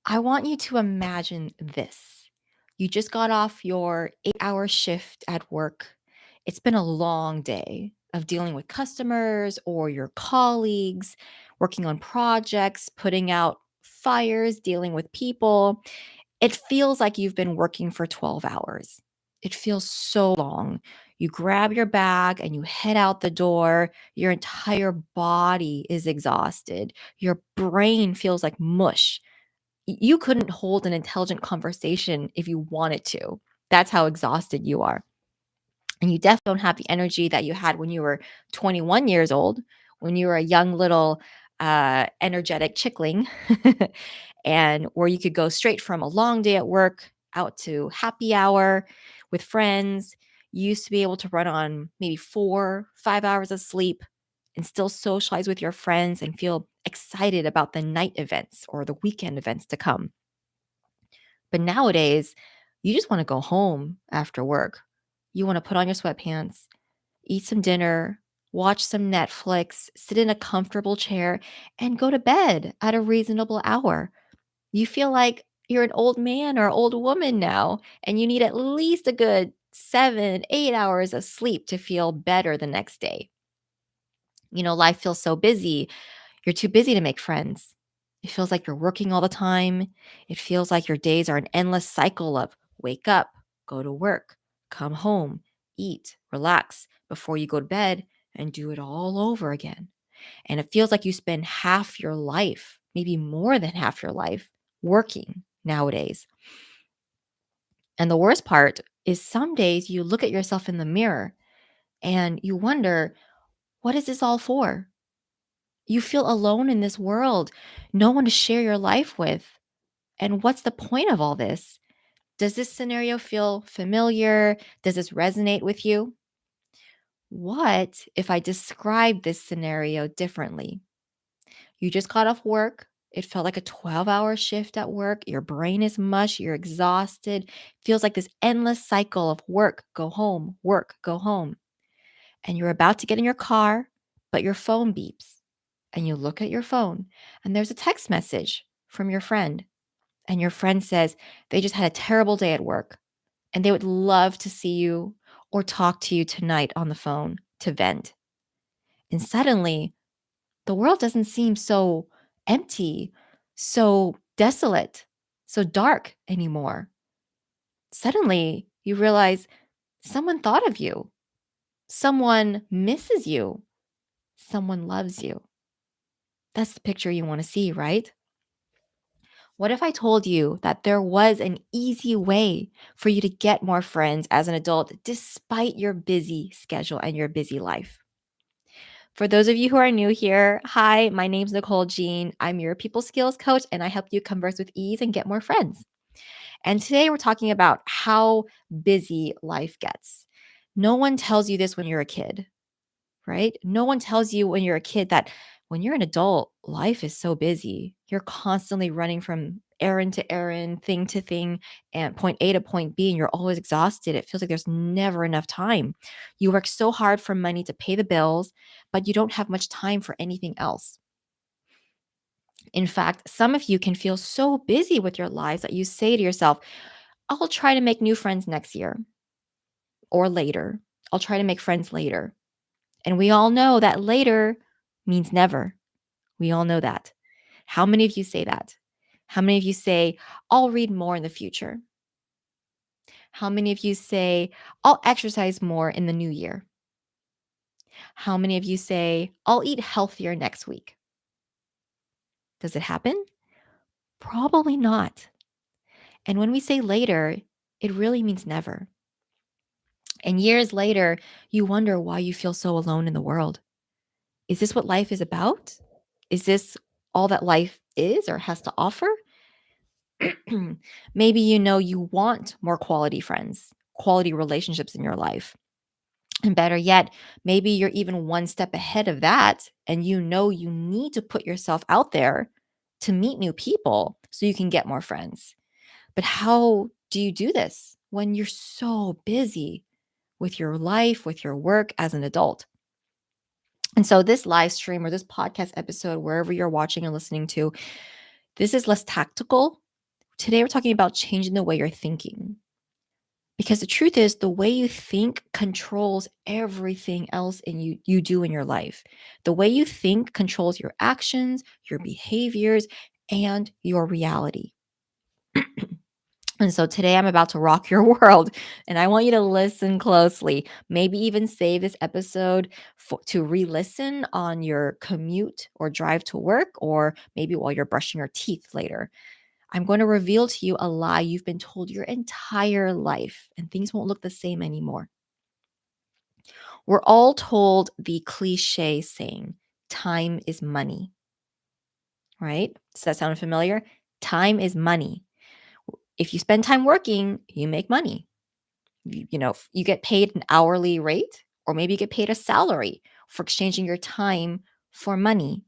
I want you to imagine this. You just got off your 8-hour shift at work. It's been a long day of dealing with customers or your colleagues, working on projects, putting out fires, dealing with people. It feels like you've been working for 12 hours. It feels so long. You grab your bag and you head out the door. Your entire body is exhausted. Your brain feels like mush. You couldn't hold an intelligent conversation if you wanted to. That's how exhausted you are. And you definitely don't have the energy that you had when you were 21 years old, when you were a young little energetic chickling, and where you could go straight from a long day at work out to happy hour with friends. You used to be able to run on maybe 4, 5 hours of sleep and still socialize with your friends and feel excited about the night events or the weekend events to come. But nowadays, you just want to go home after work. You want to put on your sweatpants, eat some dinner, watch some Netflix, sit in a comfortable chair, and go to bed at a reasonable hour. You feel like you're an old man or old woman now, and you need at least a good 7, 8 hours of sleep to feel better the next day. Life feels so busy. You're too busy to make friends. It feels like you're working all the time. It feels like your days are an endless cycle of wake up, go to work, come home, eat, relax before you go to bed, and do it all over again. And it feels like you spend half your life, maybe more than half your life, working nowadays. And the worst part is some days you look at yourself in the mirror and you wonder, what is this all for? You feel alone in this world, no one to share your life with. And what's the point of all this? Does this scenario feel familiar? Does this resonate with you? What if I describe this scenario differently? You just got off work. It felt like a 12-hour shift at work. Your brain is mush. You're exhausted. Feels like this endless cycle of work, go home. And you're about to get in your car, but your phone beeps. And you look at your phone, and there's a text message from your friend. And your friend says they just had a terrible day at work and they would love to see you or talk to you tonight on the phone to vent. And suddenly, the world doesn't seem so empty, so desolate, so dark anymore. Suddenly, you realize someone thought of you, someone misses you, someone loves you. That's the picture you want to see, right? What if I told you that there was an easy way for you to get more friends as an adult despite your busy schedule and your busy life? For those of you who are new here, hi, my name's Nicole Jeanne. I'm your people skills coach and I help you converse with ease and get more friends. And today we're talking about how busy life gets. No one tells you this when you're a kid, right? No one tells you when you're a kid that when you're an adult, life is so busy. You're constantly running from errand to errand, thing to thing, and point A to point B, and you're always exhausted. It feels like there's never enough time. You work so hard for money to pay the bills, but you don't have much time for anything else. In fact, some of you can feel so busy with your lives that you say to yourself, I'll try to make new friends next year or later. I'll try to make friends later. And we all know that later means never. We all know that. How many of you say that? How many of you say, I'll read more in the future? How many of you say, I'll exercise more in the new year? How many of you say, I'll eat healthier next week? Does it happen? Probably not. And when we say later, it really means never. And years later, you wonder why you feel so alone in the world. Is this what life is about? Is this all that life is or has to offer? Maybe you want more quality friends, quality relationships in your life. And better yet, maybe you're even one step ahead of that and you need to put yourself out there to meet new people so you can get more friends. But how do you do this when you're so busy with your life, with your work as an adult? And so this live stream or this podcast episode, wherever you're watching and listening to, this is less tactical Today, we're talking about changing the way you're thinking. Because the truth is, the way you think controls everything else you do in your life. The way you think controls your actions, your behaviors, and your reality. And so today I'm about to rock your world and I want you to listen closely. Maybe even save this episode to re listen on your commute or drive to work, or maybe while you're brushing your teeth later. I'm going to reveal to you a lie you've been told your entire life, and things won't look the same anymore. We're all told the cliche saying, time is money, right? Does that sound familiar? Time is money. If you spend time working, you make money. You get paid an hourly rate, or maybe you get paid a salary for exchanging your time for money.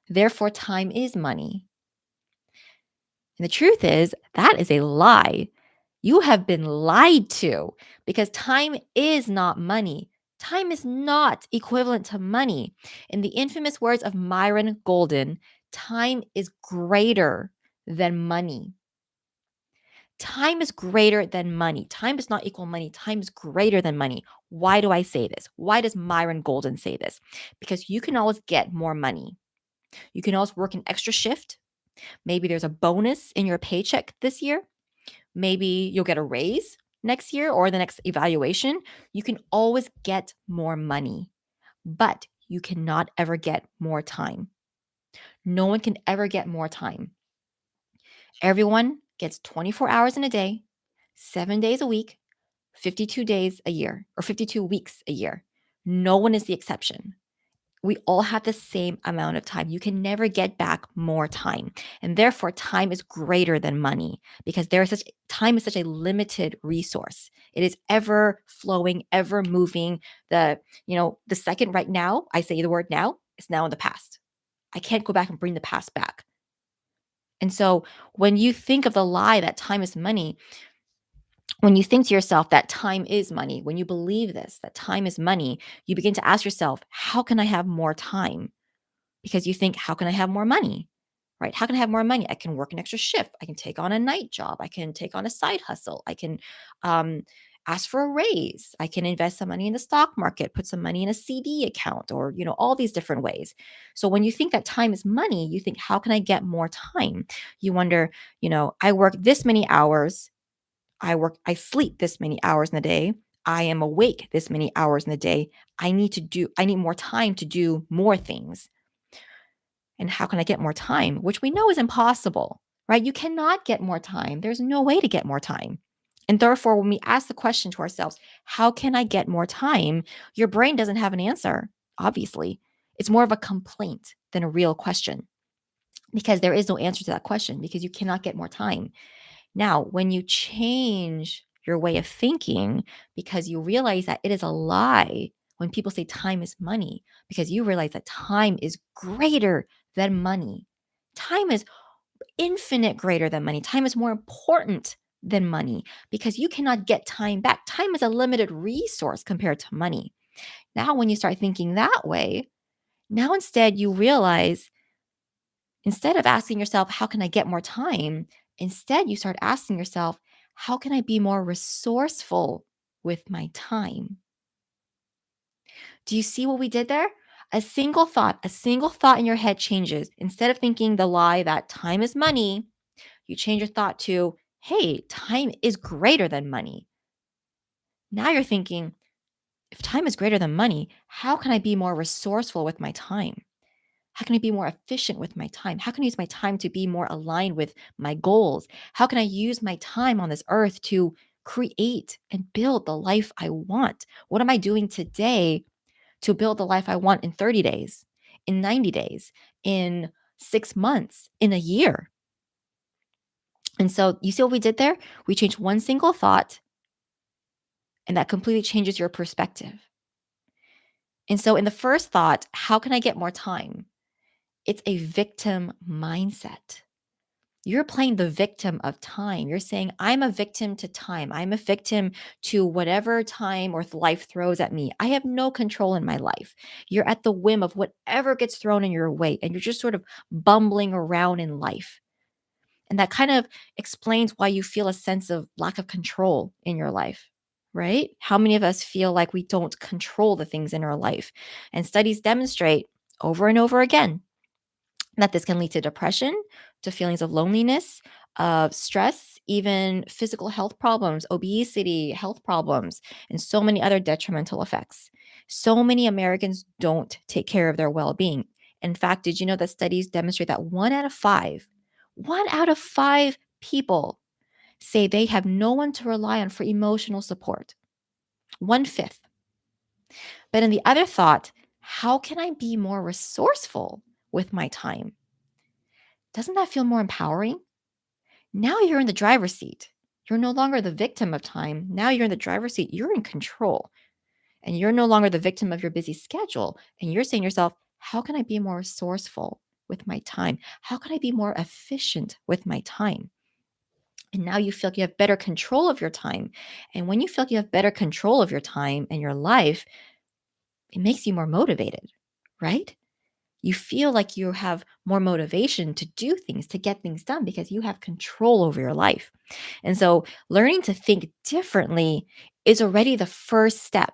Therefore, time is money. And the truth is, that is a lie. You have been lied to, because time is not money. Time is not equivalent to money. In the infamous words of Myron Golden, time is greater than money. Time is greater than money. Time does not equal money. Time is greater than money. Why do I say this? Why does Myron Golden say this? Because you can always get more money. You can always work an extra shift. Maybe there's a bonus in your paycheck this year. Maybe you'll get a raise next year or the next evaluation. You can always get more money, but you cannot ever get more time. No one can ever get more time. Everyone gets 24 hours in a day, 7 days a week, 52 days a year, or 52 weeks a year. No one is the exception. We all have the same amount of time. You can never get back more time. And therefore, time is greater than money, because time is such a limited resource. It is ever flowing, ever moving. The second right now, I say the word now, it's now in the past. I can't go back and bring the past back. And so when you think of the lie that time is money, when you think to yourself that time is money, when you believe this, that time is money, you begin to ask yourself, how can I have more time? Because you think, how can I have more money? Right? How can I have more money? I can work an extra shift. I can take on a night job. I can take on a side hustle. I can ask for a raise. I can invest some money in the stock market, put some money in a CD account, or all these different ways. So when you think that time is money, you think, how can I get more time? You wonder, I work this many hours. I sleep this many hours in the day. I am awake this many hours in the day. I need more time to do more things. And how can I get more time? Which we know is impossible, right? You cannot get more time. There's no way to get more time. And therefore, when we ask the question to ourselves, how can I get more time? Your brain doesn't have an answer, obviously. It's more of a complaint than a real question, because there is no answer to that question, because you cannot get more time. Now, when you change your way of thinking, because you realize that it is a lie when people say time is money, because you realize that time is greater than money. Time is infinite greater than money. Time is more important than money, because you cannot get time back. Time is a limited resource compared to money. Now, when you start thinking that way, now instead you realize, instead of asking yourself, how can I get more time? Instead, you start asking yourself, how can I be more resourceful with my time? Do you see what we did there? A single thought in your head changes. Instead of thinking the lie that time is money, you change your thought to, hey, time is greater than money. Now you're thinking, if time is greater than money, how can I be more resourceful with my time? How can I be more efficient with my time? How can I use my time to be more aligned with my goals? How can I use my time on this earth to create and build the life I want? What am I doing today to build the life I want in 30 days, in 90 days, in 6 months, in a year? And so you see what we did there? We changed one single thought, and that completely changes your perspective. And so in the first thought, how can I get more time? It's a victim mindset. You're playing the victim of time. You're saying, I'm a victim to time. I'm a victim to whatever time or life throws at me. I have no control in my life. You're at the whim of whatever gets thrown in your way, and you're just sort of bumbling around in life. And that kind of explains why you feel a sense of lack of control in your life, right? How many of us feel like we don't control the things in our life? And studies demonstrate over and over again that this can lead to depression, to feelings of loneliness, of stress, even physical health problems, obesity, health problems, and so many other detrimental effects. So many Americans don't take care of their well being. In fact, did you know that studies demonstrate that one out of five people say they have no one to rely on for emotional support? One fifth. But in the other thought, how can I be more resourceful with my time? Doesn't that feel more empowering? Now you're in the driver's seat. You're no longer the victim of time. Now you're in the driver's seat. You're in control. And you're no longer the victim of your busy schedule. And you're saying to yourself, how can I be more resourceful with my time? How can I be more efficient with my time? And now you feel like you have better control of your time. And when you feel like you have better control of your time and your life, it makes you more motivated, right? You feel like you have more motivation to do things, to get things done because you have control over your life. And so learning to think differently is already the first step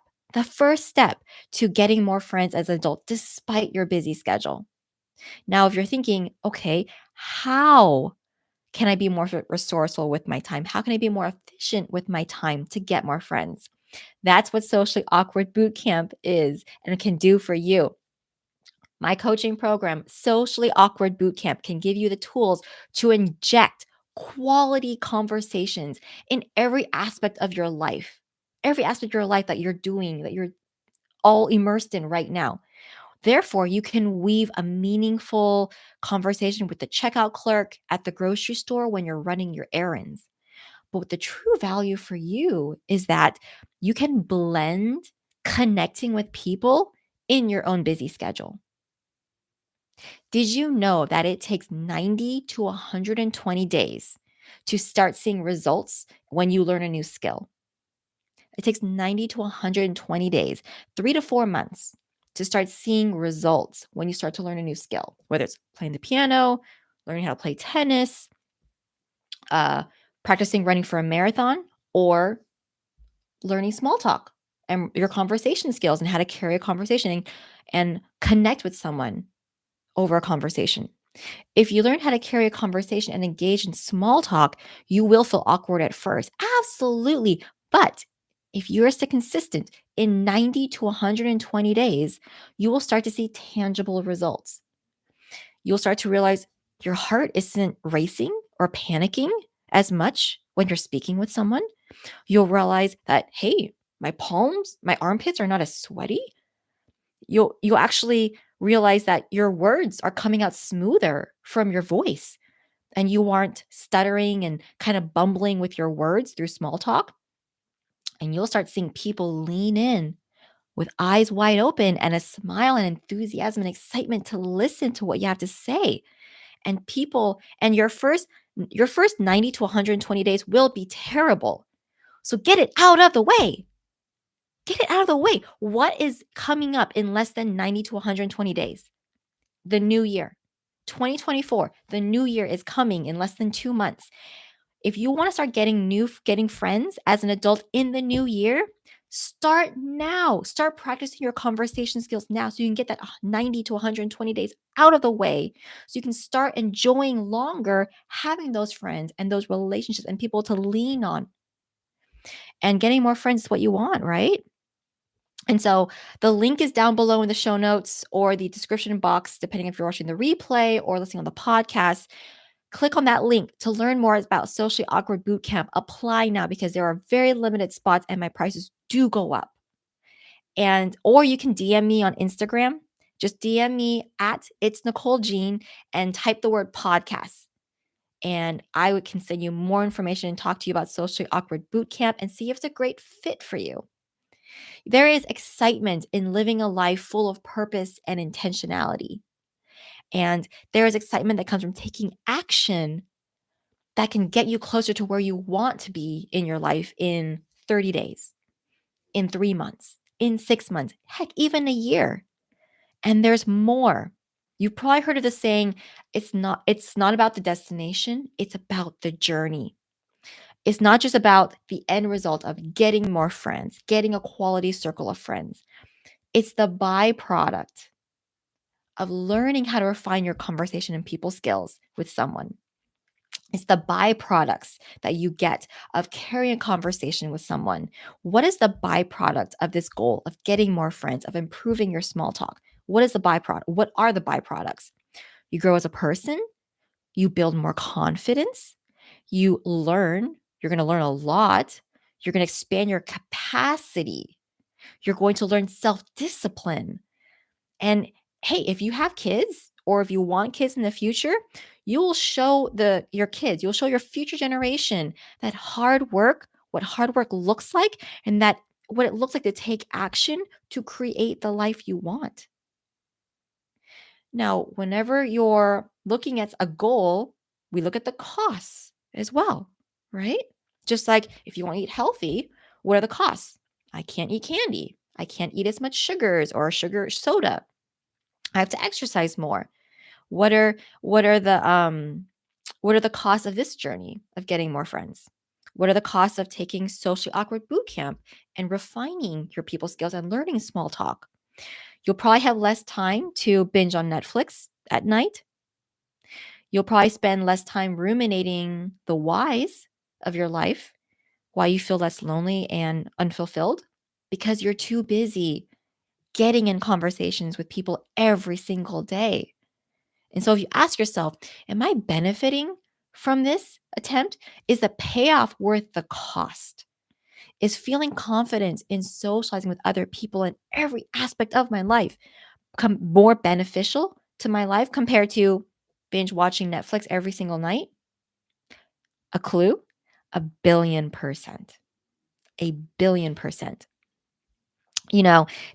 to getting more friends as an adult, despite your busy schedule. Now, if you're thinking, okay, how can I be more resourceful with my time? How can I be more efficient with my time to get more friends? That's what Socially Awkward Boot Camp is and can do for you. My coaching program, Socially Awkward Bootcamp, can give you the tools to inject quality conversations in every aspect of your life, every aspect of your life that you're doing, that you're all immersed in right now. Therefore, you can weave a meaningful conversation with the checkout clerk at the grocery store when you're running your errands. But the true value for you is that you can blend connecting with people in your own busy schedule. Did you know that it takes 90 to 120 days to start seeing results when you learn a new skill? It takes 90 to 120 days, 3 to 4 months to start seeing results when you start to learn a new skill, whether it's playing the piano, learning how to play tennis, uh, practicing running for a marathon, or learning small talk and your conversation skills and how to carry a conversation and connect with someone over a conversation. If you learn how to carry a conversation and engage in small talk, you will feel awkward at first. Absolutely. But if you're still consistent in 90 to 120 days, you will start to see tangible results. You'll start to realize your heart isn't racing or panicking as much when you're speaking with someone. You'll realize that, hey, my palms, my armpits are not as sweaty. You'll actually realize that your words are coming out smoother from your voice and you aren't stuttering and kind of bumbling with your words through small talk. And you'll start seeing people lean in with eyes wide open and a smile and enthusiasm and excitement to listen to what you have to say. And people and your first 90 to 120 days will be terrible. So get it out of the way. Get it out of the way. What is coming up in less than 90 to 120 days? The new year. 2024, the new year is coming in less than 2 months. If you want to start getting friends as an adult in the new year, start now. Start practicing your conversation skills now so you can get that 90 to 120 days out of the way so you can start enjoying longer having those friends and those relationships and people to lean on. And getting more friends is what you want, right? And so the link is down below in the show notes or the description box, depending if you're watching the replay or listening on the podcast. Click on that link to learn more about Socially Awkward Bootcamp. Apply now because there are very limited spots and my prices do go up. And or you can DM me on Instagram. Just DM me at it's Nicole Jeanne and type the word podcast. And can send you more information and talk to you about Socially Awkward Bootcamp and see if it's a great fit for you. There is excitement in living a life full of purpose and intentionality. And there is excitement that comes from taking action that can get you closer to where you want to be in your life in 30 days, in 3 months, in 6 months, heck, even a year. And there's more. You've probably heard of the saying, it's not about the destination, it's about the journey. It's not just about the end result of getting more friends, getting a quality circle of friends. It's the byproduct of learning how to refine your conversation and people skills with someone. It's the byproducts that you get of carrying a conversation with someone. What is the byproduct of this goal of getting more friends, of improving your small talk? What is the byproduct? What are the byproducts? You grow as a person, you build more confidence, you learn, you're going to learn a lot, you're going to expand your capacity, you're going to learn self discipline. And hey, if you have kids or if you want kids in the future, you will show your kids, you'll show your future generation that hard work, what hard work looks like, and that what it looks like to take action to create the life you want. Now, whenever you're looking at a goal, we look at the costs as well, right? Just like if you want to eat healthy, what are the costs? I can't eat candy. I can't eat as much sugars or sugar soda. I have to exercise more. What are what are the what are the costs of this journey of getting more friends? What are the costs of taking socially awkward boot camp and refining your people skills and learning small talk? You'll probably have less time to binge on Netflix at night. You'll probably spend less time ruminating the whys of your life, why you feel less lonely and unfulfilled, because you're too busy getting in conversations with people every single day. And so if you ask yourself, am I benefiting from this attempt? Is the payoff worth the cost? Is feeling confidence in socializing with other people in every aspect of my life more beneficial to my life compared to binge watching Netflix every single night? A clue? 1,000,000,000%. 1,000,000,000%.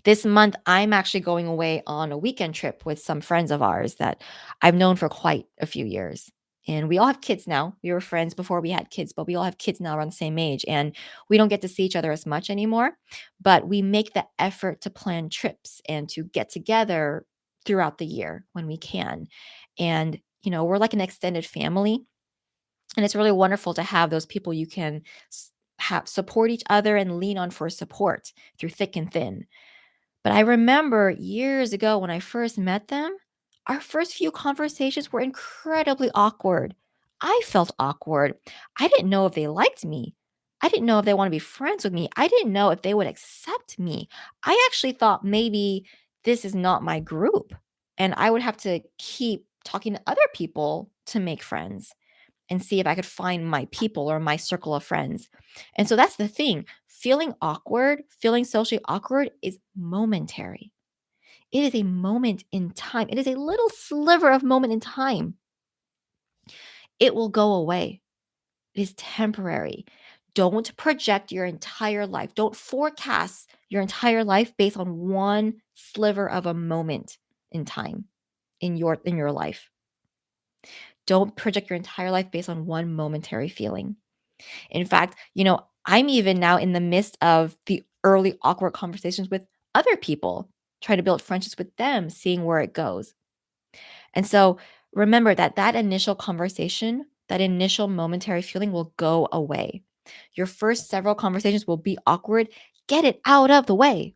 This month I'm actually going away on a weekend trip with some friends of ours that I've known for quite a few years. And we all have kids now. We were friends before we had kids, but we all have kids now around the same age. And we don't get to see each other as much anymore. But we make the effort to plan trips and to get together throughout the year when we can. And, we're like an extended family. And it's really wonderful to have those people you can have support each other and lean on for support through thick and thin. But I remember years ago when I first met them, our first few conversations were incredibly awkward. I felt awkward. I didn't know if they liked me. I didn't know if they want to be friends with me. I didn't know if they would accept me. I actually thought maybe this is not my group and I would have to keep talking to other people to make friends and see if I could find my people or my circle of friends. And so that's the thing. Feeling awkward, feeling socially awkward is momentary. It is a moment in time. It is a little sliver of moment in time. It will go away. It is temporary. Don't project your entire life. Don't forecast your entire life based on one sliver of a moment in time in your life. Don't project your entire life based on one momentary feeling. In fact, I'm even now in the midst of the early awkward conversations with other people, trying to build friendships with them, seeing where it goes. And so remember that initial conversation, that initial momentary feeling will go away. Your first several conversations will be awkward. Get it out of the way.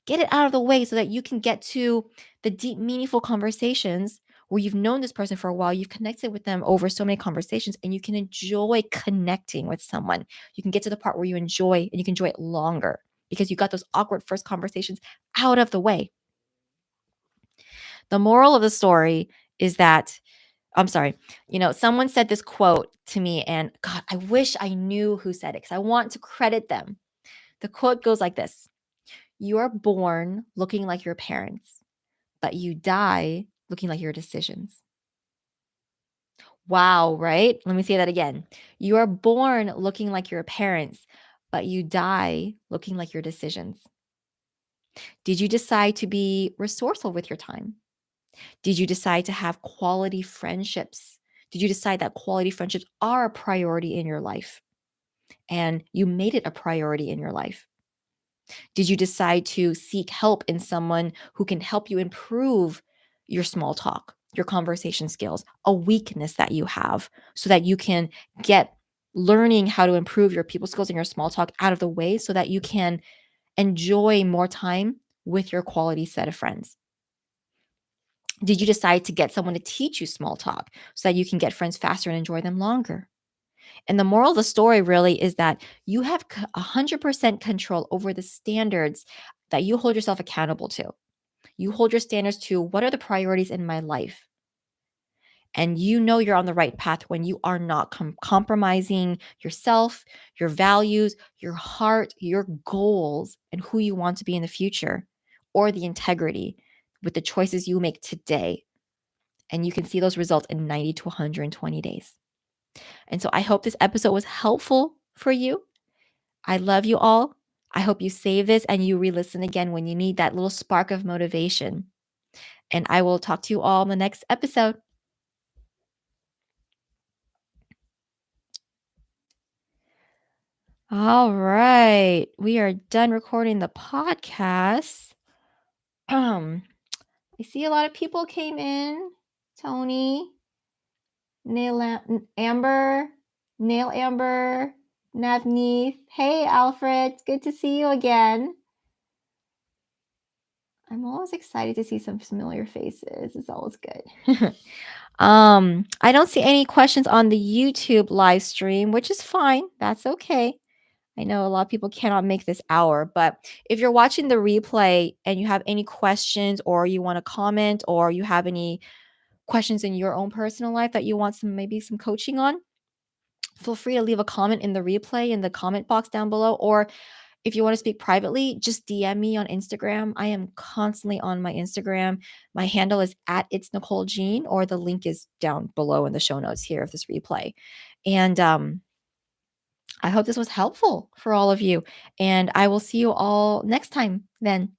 Get it out of the way so that you can get to the deep, meaningful conversations where you've known this person for a while, you've connected with them over so many conversations, and you can enjoy connecting with someone. You can get to the part where you enjoy and you can enjoy it longer because you got those awkward first conversations out of the way. The moral of the story is that, I'm sorry, someone said this quote to me, and God, I wish I knew who said it because I want to credit them. The quote goes like this: You are born looking like your parents, but you die looking like your decisions. Wow, right? Let me say that again. You are born looking like your parents, but you die looking like your decisions. Did you decide to be resourceful with your time? Did you decide to have quality friendships? Did you decide that quality friendships are a priority in your life and you made it a priority in your life? Did you decide to seek help in someone who can help you improve your small talk, your conversation skills, a weakness that you have so that you can get learning how to improve your people skills and your small talk out of the way so that you can enjoy more time with your quality set of friends? Did you decide to get someone to teach you small talk so that you can get friends faster and enjoy them longer? And the moral of the story really is that you have 100% control over the standards that you hold yourself accountable to. You hold your standards to what are the priorities in my life? And you know you're on the right path when you are not compromising yourself, your values, your heart, your goals, and who you want to be in the future, or the integrity with the choices you make today. And you can see those results in 90 to 120 days. And so I hope this episode was helpful for you. I love you all. I hope you save this and you re listen again when you need that little spark of motivation. And I will talk to you all in the next episode. All right. We are done recording the podcast. I see a lot of people came in. Tony, Amber, Nail Amber, Navneeth. Hey, Alfred. It's good to see you again. I'm always excited to see some familiar faces. It's always good. I don't see any questions on the YouTube live stream, which is fine. That's okay. I know a lot of people cannot make this hour, but if you're watching the replay and you have any questions or you want to comment or you have any questions in your own personal life that you want some coaching on, feel free to leave a comment in the replay in the comment box down below, or if you want to speak privately, just DM me on Instagram. I am constantly on my Instagram. My handle is at it's Nicole Jeanne, or the link is down below in the show notes here of this replay. And I hope this was helpful for all of you. And I will see you all next time then.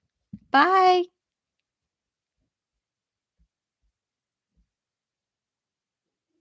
Bye.